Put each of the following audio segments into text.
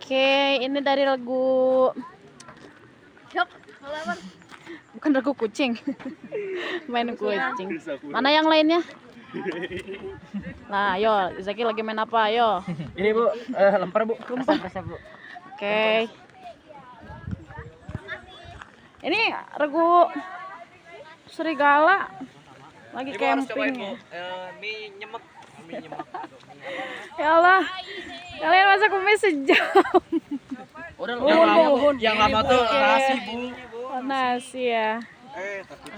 Oke, ini dari lagu bukan lagu kucing. Main kucing. Mana yang lainnya? Nah, yo, Zaki lagi main apa? Yo. Ini Bu, lempar Bu. Lempar. Bu. Oke. Ini regu serigala lagi camping ya. Mie nyemek. Ya Allah, kalian masak mie sejam. Udah Yang lama tuh nasi Bu. Oh, nasi ya.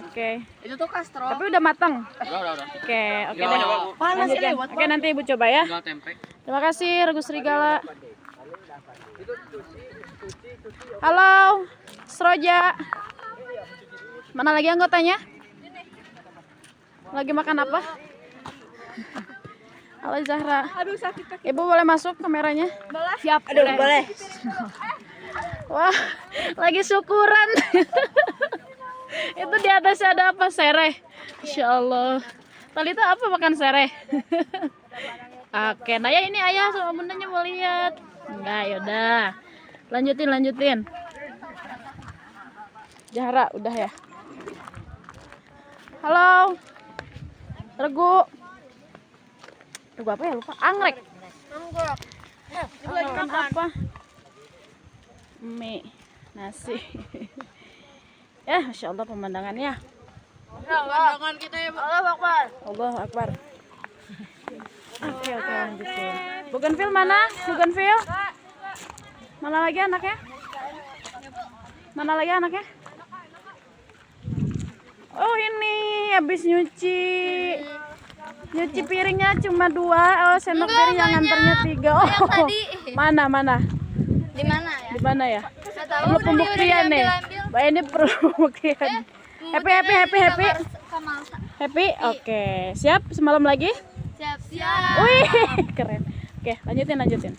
Oke. Itu tuh kastro. Tapi udah matang. Udah. Oke deh. Panas Lanjutkan. lewat. Oke, nanti Ibu coba ya. Tinggal tempe. Terima kasih regu serigala. Halo, Sroja. Mana lagi anggotanya? Lagi makan apa? Halo Zahra. Aduh sakit kaki. Ibu boleh masuk kameranya? Siap. Aduh boleh. Wah, lagi syukuran. Itu di atas ada apa? Sereh. Insya Allah. Talita apa makan sereh? Oke, nah ya ini ayah sama bundanya mau lihat. Enggak, yaudah. Lanjutin. Zahra, udah ya. Halo. Regu apa ya, lupa. Anggrek. Makan apa? Mie, nasi. Ya, Masya Allah pemandangannya. Pemandangan kita ya, Allah Akbar. Allah Akbar. Oke, lanjutin. Bugenvil mana? Bugenvil? Mana lagi anaknya? Oh ini habis nyuci piringnya cuma 2. Oh sendok piring yang nganternya 3. Oh mana Di mana ya? di mana ya? Nggak tahu, Perlu udah pembuktian nih. diambil. Mbak ini perlu pembuktian. Happy. Sama Happy? Oke. Siap? Semalam lagi? siap. Wih, keren. Oke, lanjutin.